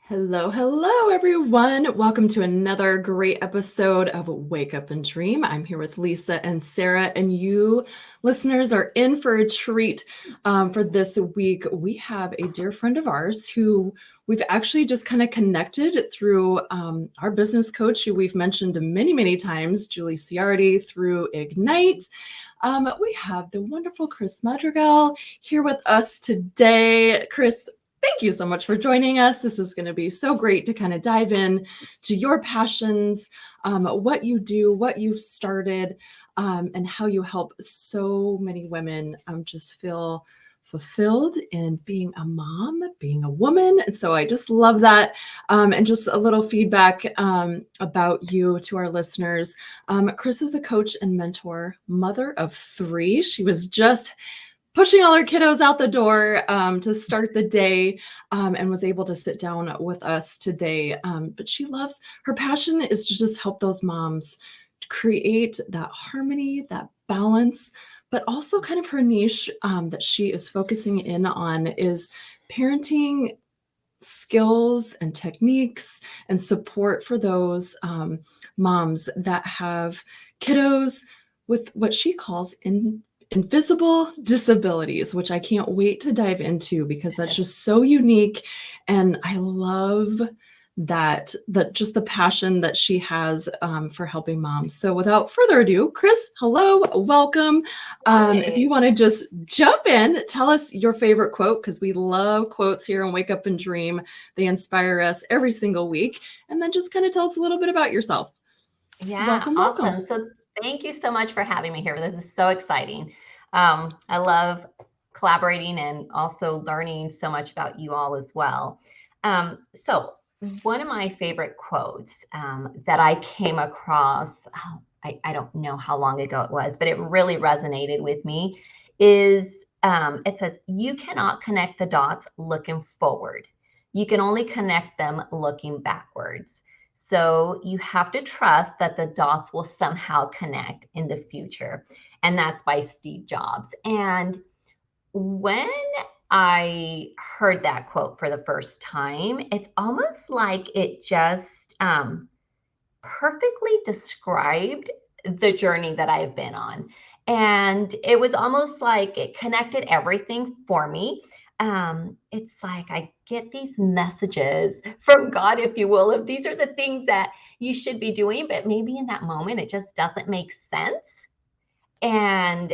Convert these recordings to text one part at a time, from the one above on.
Hello, hello, everyone. Welcome to another great episode of Wake Up and Dream. I'm here with Lisa and Sarah, and you listeners are in for a treat for this week. We have a dear friend of ours who we've actually just kind of connected through our business coach, who we've mentioned many, many times, Julie Ciardi, through Ignite. We have the wonderful Criss Madrigal here with us today. Criss, thank you so much for joining us. This is going to be so great to kind of dive in to your passions, what you do, what you've started, and how you help so many women just feel fulfilled in being a mom, being a woman. And so I just love that. And just a little feedback about you to our listeners. Criss is a coach and mentor, mother of 3. She was just pushing all her kiddos out the door to start the day and was able to sit down with us today. But her passion is to just help those moms create that harmony, that balance, but also kind of her niche that she is focusing in on is parenting skills and techniques and support for those moms that have kiddos with what she calls invisible disabilities, which I can't wait to dive into because that's just so unique. And I love that just the passion that she has for helping moms. So without further ado, Criss, hello, welcome. If you want to just jump in, tell us your favorite quote, because we love quotes here on Wake Up and Dream. They inspire us every single week. And then just kind of tell us a little bit about yourself. Yeah, Welcome, awesome. welcome. So thank you so much for having me here. This is so exciting. I love collaborating and also learning so much about you all as well. So one of my favorite quotes that I came across, I don't know how long ago it was, but it really resonated with me, is it says, "You cannot connect the dots looking forward. You can only connect them looking backwards. So you have to trust that the dots will somehow connect in the future." And that's by Steve Jobs. And when I heard that quote for the first time, it's almost like it just perfectly described the journey that I've been on. And it was almost like it connected everything for me. It's like I get these messages from God, if you will, of these are the things that you should be doing, but maybe in that moment it just doesn't make sense. And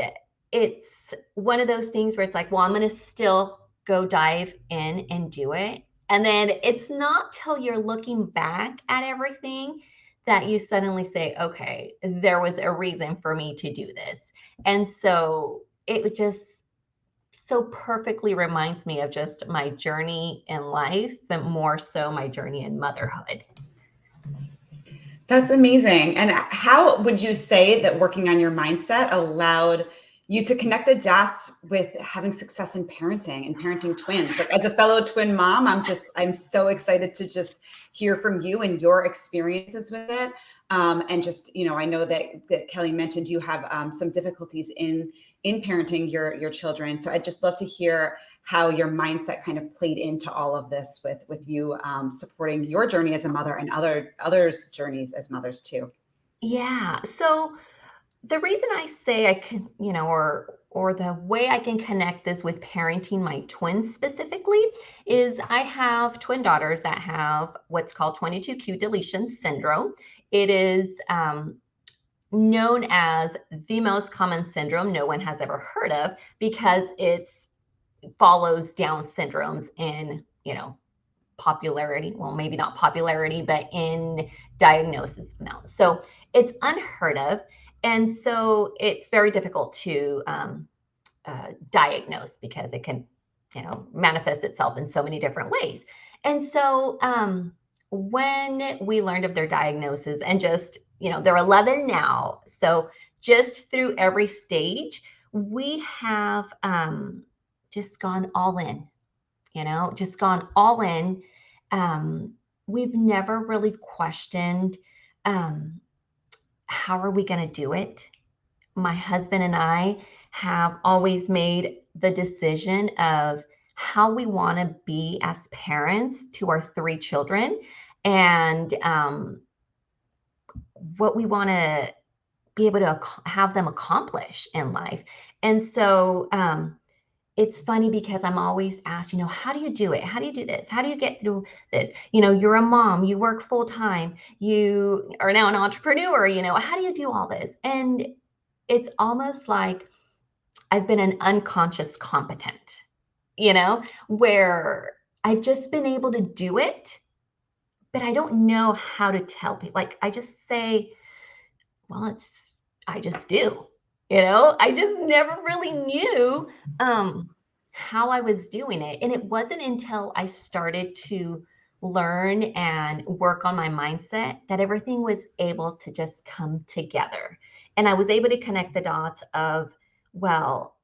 it's one of those things where it's like, well, I'm going to still go dive in and do it. And then it's not till you're looking back at everything that you suddenly say, okay, there was a reason for me to do this. And so it just so perfectly reminds me of just my journey in life, but more so my journey in motherhood. That's amazing. And how would you say that working on your mindset allowed you to connect the dots with having success in parenting and parenting twins? Like, as a fellow twin mom, I'm so excited to just hear from you and your experiences with it. And just, I know that Kelly mentioned you have some difficulties in parenting your children. So I'd just love to hear how your mindset kind of played into all of this with you supporting your journey as a mother and others' journeys as mothers too. Yeah. So the reason I say I can, or the way I can connect this with parenting my twins specifically is I have twin daughters that have what's called 22q deletion syndrome. It is known as the most common syndrome no one has ever heard of because it follows Down syndromes in, popularity. Well, maybe not popularity, but in diagnosis amount. So it's unheard of. And so it's very difficult to diagnose because it can, manifest itself in so many different ways. And so when we learned of their diagnosis and just, they're 11 now. So just through every stage, we have just gone all in, just gone all in. We've never really questioned how are we going to do it. My husband and I have always made the decision of how we want to be as parents to our 3 children, and what we want to be able to have them accomplish in life. And so it's funny because I'm always asked, how do you do it? How do you do this? How do you get through this? You're a mom, you work full time, you are now an entrepreneur, how do you do all this? And it's almost like I've been an unconscious competent, where I've just been able to do it, but I don't know how to tell people. Like, I just say, well, I just do, I just never really knew how I was doing it. And it wasn't until I started to learn and work on my mindset that everything was able to just come together. And I was able to connect the dots of, well,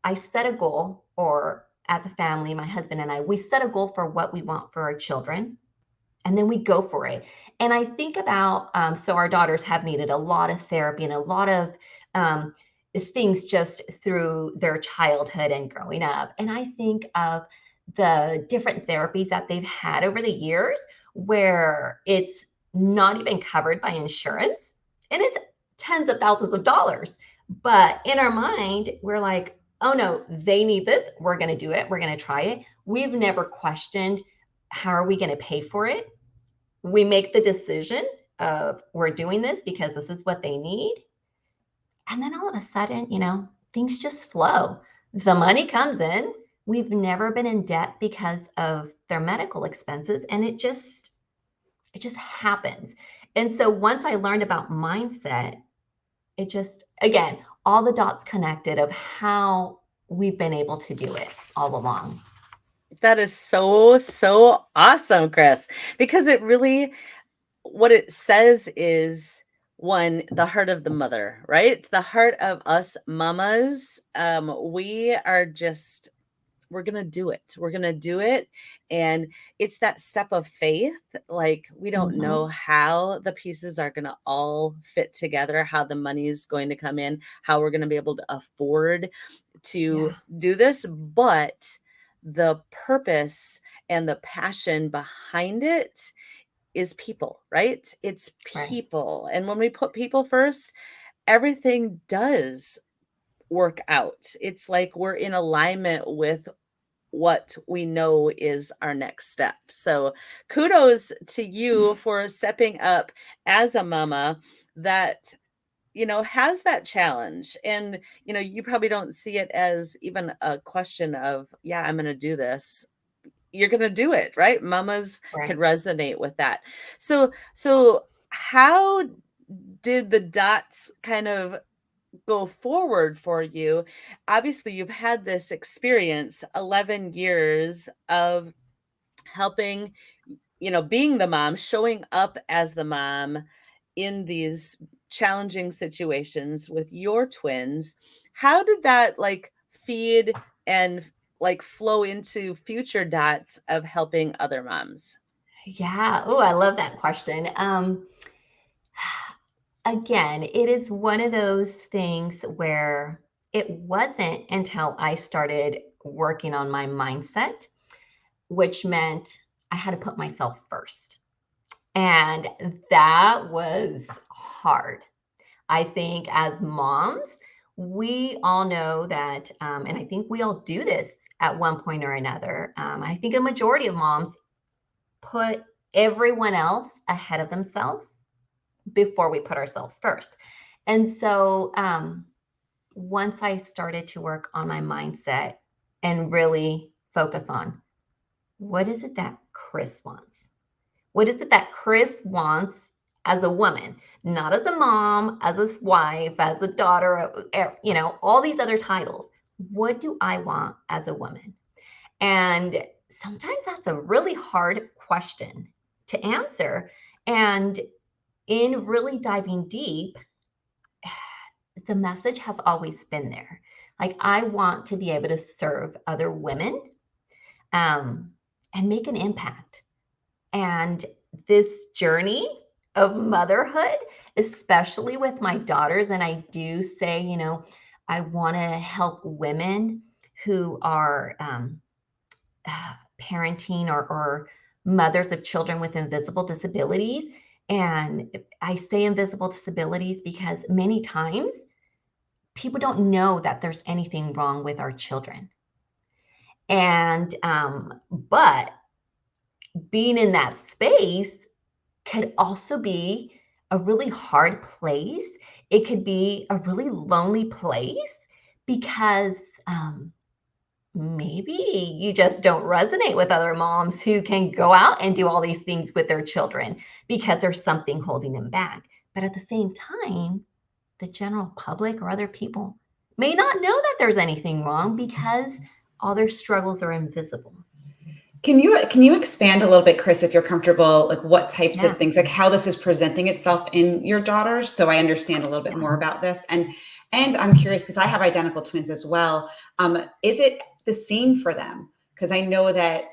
I set a goal, or as a family, my husband and I, we set a goal for what we want for our children, and then we go for it. And I think about, so our daughters have needed a lot of therapy and a lot of things just through their childhood and growing up. And I think of the different therapies that they've had over the years where it's not even covered by insurance, and it's tens of thousands of dollars. But in our mind, we're like, oh no, they need this. We're going to do it. We're going to try it. We've never questioned, how are we going to pay for it? We make the decision of, we're doing this because this is what they need. And then all of a sudden, things just flow. The money comes in. We've never been in debt because of their medical expenses. And it just happens. And so once I learned about mindset, it just, again, all the dots connected of how we've been able to do it all along. That is so, so awesome, Criss, because it really, what it says is, one, the heart of the mother, right? The heart of us mamas. We are just, we're going to do it. We're going to do it. And it's that step of faith. Like, we don't know how the pieces are going to all fit together, how the money is going to come in, how we're going to be able to afford to do this. But the purpose and the passion behind it is people, right? It's people. Right. And when we put people first, everything does work out. It's like we're in alignment with what we know is our next step. So kudos to you for stepping up as a mama that, has that challenge. And, you probably don't see it as even a question of, yeah, I'm going to do this. You're going to do it, right? Mamas can resonate with that. So how did the dots kind of go forward for you? Obviously, you've had this experience, 11 years of helping, being the mom, showing up as the mom in these challenging situations with your twins. How did that feed and flow into future dots of helping other moms? Yeah. Oh, I love that question. Again, it is one of those things where it wasn't until I started working on my mindset, which meant I had to put myself first. And that was hard. I think as moms, we all know that, and I think we all do this at one point or another. I think a majority of moms put everyone else ahead of themselves before we put ourselves first. And so once I started to work on my mindset and really focus on, what is it that Criss wants? What is it that Criss wants as a woman, not as a mom, as a wife, as a daughter, all these other titles? What do I want as a woman? And sometimes that's a really hard question to answer. And in really diving deep, the message has always been there. Like, I want to be able to serve other women and make an impact. And this journey of motherhood, especially with my daughters, and I do say, I want to help women who are parenting or mothers of children with invisible disabilities. And I say invisible disabilities because many times people don't know that there's anything wrong with our children. And, but being in that space could also be a really hard place. It could be a really lonely place because maybe you just don't resonate with other moms who can go out and do all these things with their children because there's something holding them back. But at the same time, the general public or other people may not know that there's anything wrong because all their struggles are invisible. Can you expand a little bit, Criss, if you're comfortable, like what types Yeah. of things, like how this is presenting itself in your daughters, so I understand a little bit more about this. And I'm curious because I have identical twins as well. Is it the same for them? Because I know that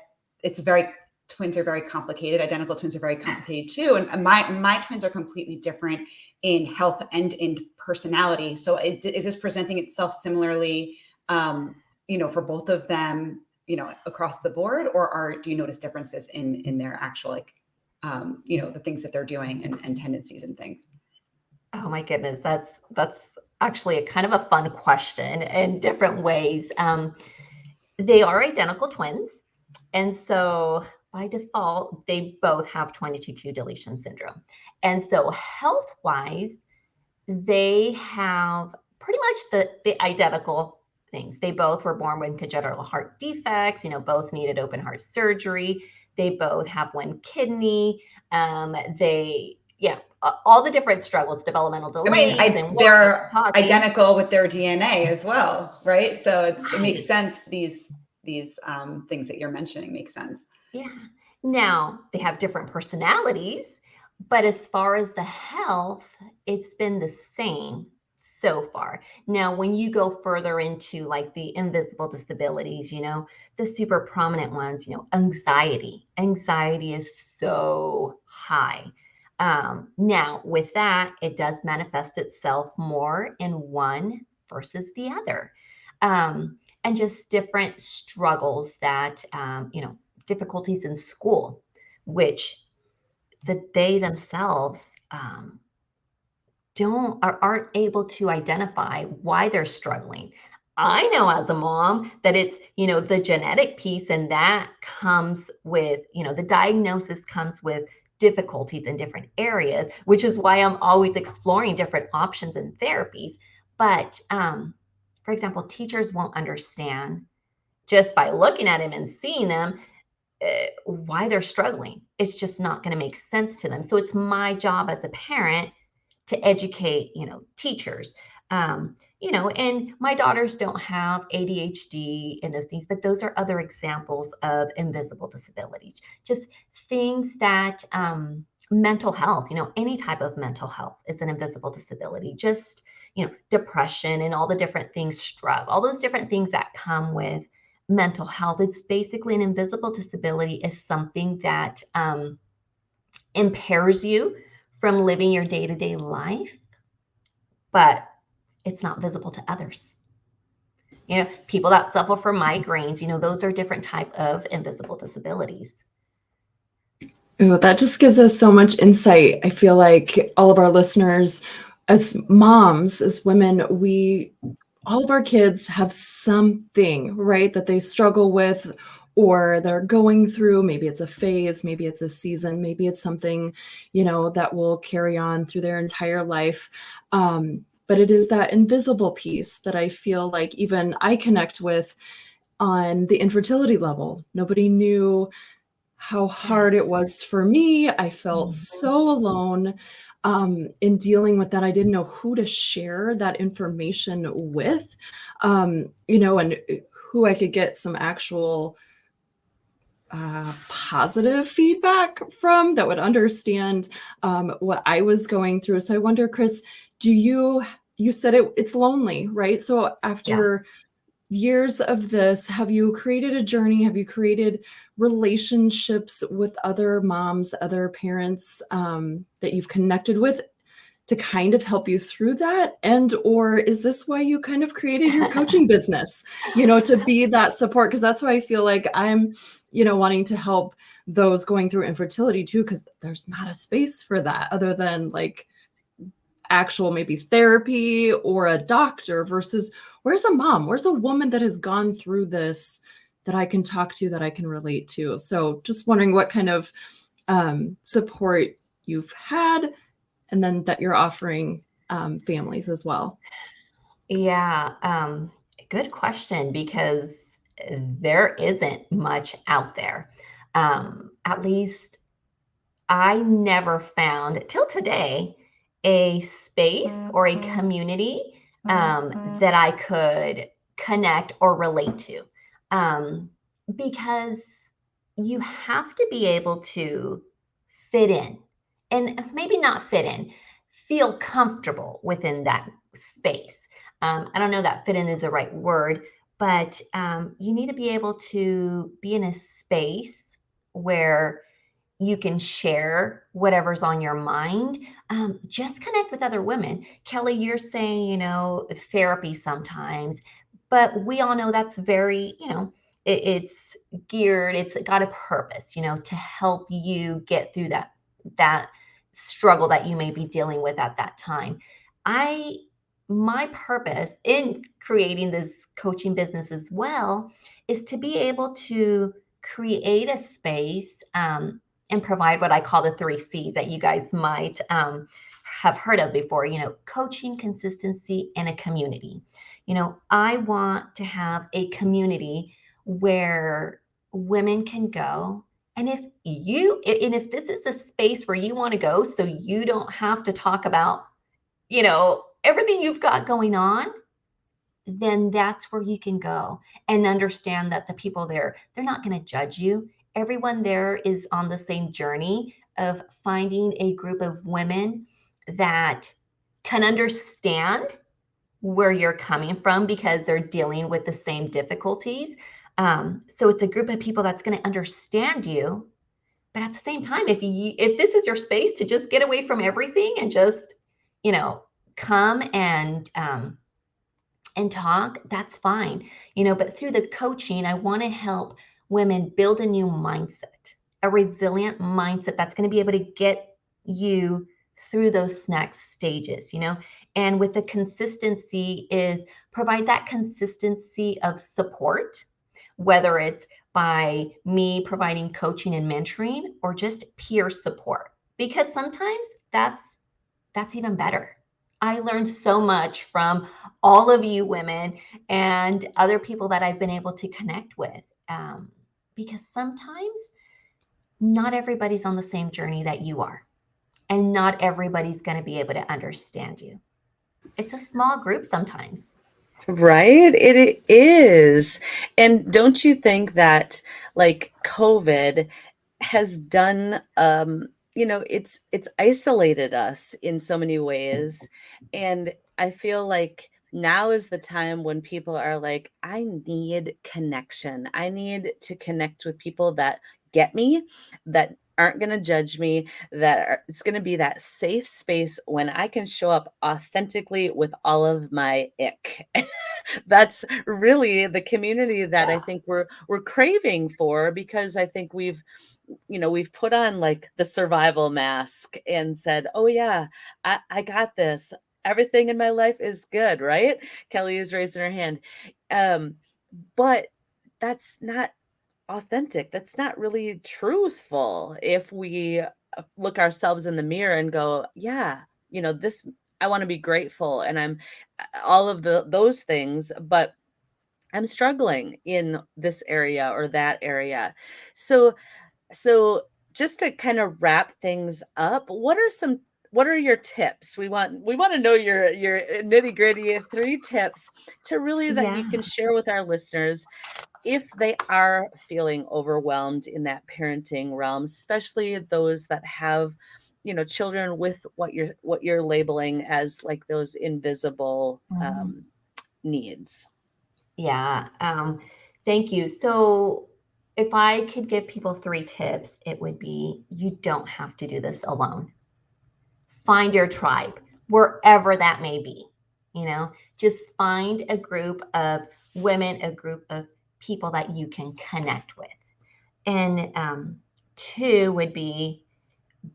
twins are very complicated. Identical twins are very complicated too. And my twins are completely different in health and in personality. So is this presenting itself similarly, for both of them, across the board, or do you notice differences in their actual, the things that they're doing and tendencies and things? Oh my goodness, that's actually a kind of a fun question in different ways. They are identical twins, and so by default, they both have 22q deletion syndrome. And so health-wise, they have pretty much the identical things. They both were born with congenital heart defects, both needed open heart surgery. They both have one kidney. All the different struggles, developmental delays. They're identical with their DNA as well, right? So it makes sense. These things that you're mentioning make sense. Yeah. Now they have different personalities, but as far as the health, it's been the same so far. Now, when you go further into like the invisible disabilities, the super prominent ones, anxiety is so high. Now with that, it does manifest itself more in one versus the other. And just different struggles that, difficulties in school, which they themselves aren't able to identify why they're struggling. I know as a mom that it's, the genetic piece, and that comes with, the diagnosis comes with difficulties in different areas, which is why I'm always exploring different options and therapies. But for example, teachers won't understand just by looking at them and seeing them why they're struggling. It's just not going to make sense to them. So it's my job as a parent to educate, teachers. And my daughters don't have ADHD and those things, but those are other examples of invisible disabilities. Just things that mental health, any type of mental health is an invisible disability. Just, depression and all the different things, stress, all those different things that come with mental health. It's basically an invisible disability is something that impairs you from living your day-to-day life, but it's not visible to others. People that suffer from migraines, those are different type of invisible disabilities. Ooh, that just gives us so much insight. I feel like all of our listeners, as moms, as women, all of our kids have something, right, that they struggle with or they're going through. Maybe it's a phase, maybe it's a season, maybe it's something, that will carry on through their entire life. But it is that invisible piece that I feel like even I connect with on the infertility level. Nobody knew how hard it was for me. I felt so alone in dealing with that. I didn't know who to share that information with, and who I could get some actual positive feedback from that would understand what I was going through. So I wonder, Criss, you said it's lonely, right? So after years of this, have you created a journey? Have you created relationships with other moms, other parents that you've connected with to kind of help you through that? And or is this why you kind of created your coaching business, to be that support? Because that's why I feel like I'm, wanting to help those going through infertility too, because there's not a space for that other than like actual maybe therapy or a doctor versus where's a mom, where's a woman that has gone through this that I can talk to, that I can relate to. So just wondering what kind of support you've had and then that you're offering families as well. Yeah, good question, because there isn't much out there. At least I never found till today a space or a community that I could connect or relate to. Because you have to be able to fit in, and maybe not fit in, feel comfortable within that space. I don't know that fit in is the right word, but you need to be able to be in a space where you can share whatever's on your mind. Just connect with other women. Kelly, you're saying, therapy sometimes, but we all know that's very, it's geared, it's got a purpose, to help you get through that struggle that you may be dealing with at that time. My purpose in creating this coaching business as well is to be able to create a space and provide what I call the 3 C's that you guys might have heard of before, coaching, consistency, and a community. I want to have a community where women can go. And if this is a space where you want to go, so you don't have to talk about, everything you've got going on, then that's where you can go and understand that the people there, they're not going to judge you. Everyone there is on the same journey of finding a group of women that can understand where you're coming from because they're dealing with the same difficulties. So it's a group of people that's going to understand you. But at the same time, if this is your space to just get away from everything and just, come and talk, that's fine. But through the coaching, I want to help women build a new mindset, a resilient mindset that's going to be able to get you through those next stages, and with the consistency is provide that consistency of support, whether it's by me providing coaching and mentoring or just peer support, because sometimes that's even better. I learned so much from all of you women and other people that I've been able to connect with, because sometimes not everybody's on the same journey that you are, and not everybody's going to be able to understand you. It's a small group sometimes. Right? It is. And don't you think that like COVID has done it's isolated us in so many ways. And I feel like now is the time when people are like, I need connection. I need to connect with people that get me, that aren't going to judge me, it's going to be that safe space when I can show up authentically with all of my ick. That's really the community that I think we're craving for, because I think we've put on like the survival mask and said, oh yeah, I got this. Everything in my life is good, right? Kelly is raising her hand. But that's not authentic. That's not really truthful. If we look ourselves in the mirror and go, yeah, this, I want to be grateful, and I'm all of those things, but I'm struggling in this area or that area. So just to kind of wrap things up, what are your tips? We want to know your nitty gritty 3 tips to really that you can share with our listeners if they are feeling overwhelmed in that parenting realm, especially those that have, children with what you're labeling as like those invisible needs. Yeah. Thank you. So if I could give people 3 tips, it would be, you don't have to do this alone. Find your tribe. wherever that may be. Just find a group of women, a group of people that you can connect with. And 2 would be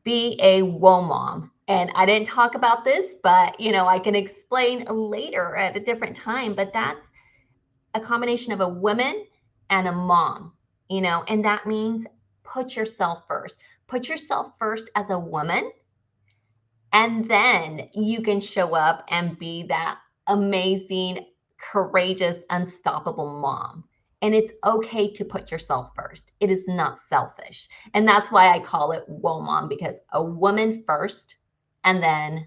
a whoa mom. And I didn't talk about this, but I can explain later at a different time, but that's a combination of a woman and a mom, and that means put yourself first. Put yourself first as a woman, and then you can show up and be that amazing, courageous, unstoppable mom. And it's okay to put yourself first. It is not selfish. And that's why I call it Whoa Mom, because a woman first, and then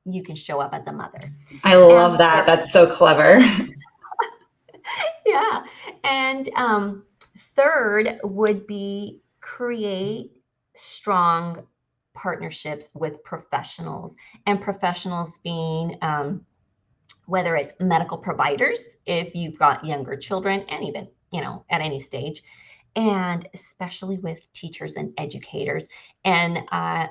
you can show up as a mother. I love that. That's so clever. Yeah. And 3rd would be create strong partnerships with professionals, and professionals being whether it's medical providers, if you've got younger children, and even, at any stage, and especially with teachers and educators. And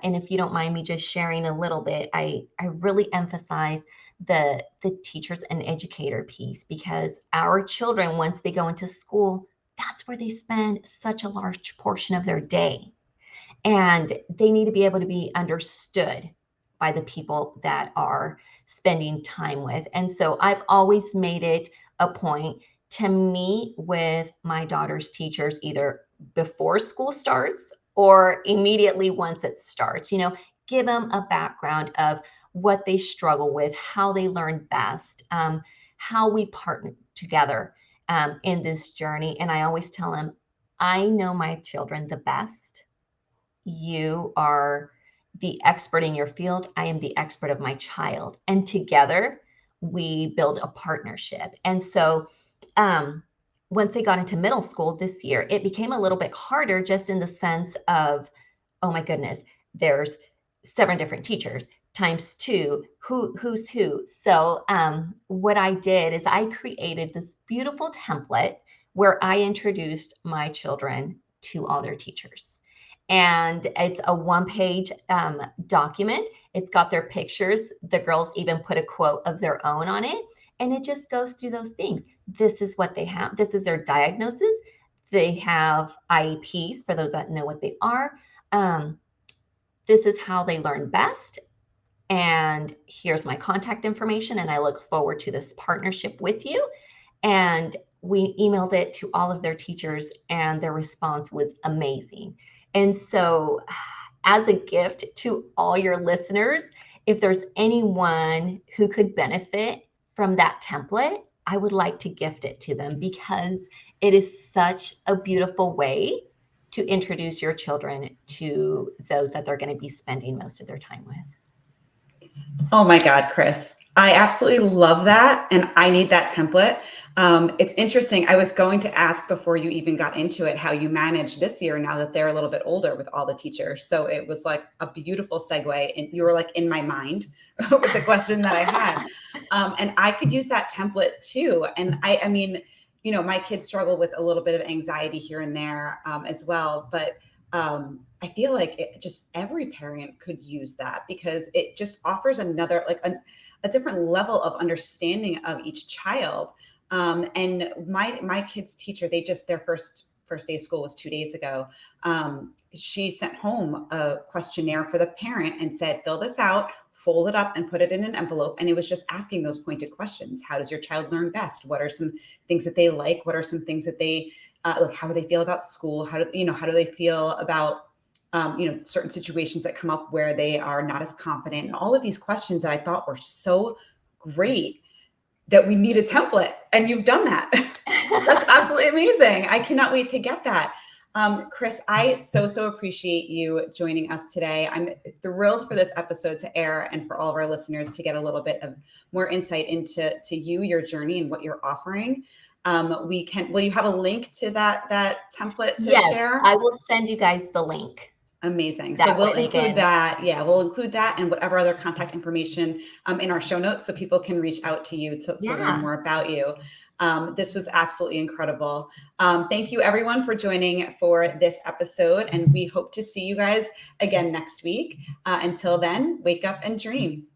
if you don't mind me just sharing a little bit, I really emphasize the teachers and educator piece, because our children, once they go into school, that's where they spend such a large portion of their day. And they need to be able to be understood by the people that are spending time with. And so I've always made it a point to meet with my daughter's teachers either before school starts or immediately once it starts. Give them a background of what they struggle with, how they learn best, how we partner together in this journey. And I always tell them, I know my children the best. You are the expert in your field. I am the expert of my child. And together we build a partnership. And so once they got into middle school this year, it became a little bit harder, just in the sense of, oh my goodness, there's 7 different teachers times 2, who's who. So what I did is I created this beautiful template where I introduced my children to all their teachers. And it's a 1-page document. It's got their pictures. The girls even put a quote of their own on it. And it just goes through those things. This is what they have. This is their diagnosis. They have IEPs, for those that know what they are. This is how they learn best. And here's my contact information. And I look forward to this partnership with you. And we emailed it to all of their teachers, and their response was amazing. And so as a gift to all your listeners, if there's anyone who could benefit from that template, I would like to gift it to them, because it is such a beautiful way to introduce your children to those that they're going to be spending most of their time with. Oh my God, Criss. I absolutely love that. And I need that template. It's interesting. I was going to ask before you even got into it, how you manage this year now that they're a little bit older with all the teachers. So it was like a beautiful segue, and you were like in my mind with the question that I had. And I could use that template too. And I mean, my kids struggle with a little bit of anxiety here and there as well. But I feel like every parent could use that, because it just offers another, like a different level of understanding of each child. And my kid's teacher, their first day of school was 2 days ago. She sent home a questionnaire for the parent and said, fill this out, fold it up, and put it in an envelope. And it was just asking those pointed questions. How does your child learn best? What are some things that they like? What are some things that they like? How do they feel about school? How do they feel about certain situations that come up where they are not as confident? And all of these questions that I thought were so great that we need a template, and you've done that. That's absolutely amazing. I cannot wait to get that. Criss, I so appreciate you joining us today. I'm thrilled for this episode to air, and for all of our listeners to get a little bit of more insight into you, your journey, and what you're offering. Will you have a link to that template to share? I will send you guys the link. Amazing. So we'll include that. Yeah, we'll include that and whatever other contact information in our show notes, so people can reach out to you to learn more about you. This was absolutely incredible. Thank you everyone for joining for this episode, and we hope to see you guys again next week. Until then, wake up and dream.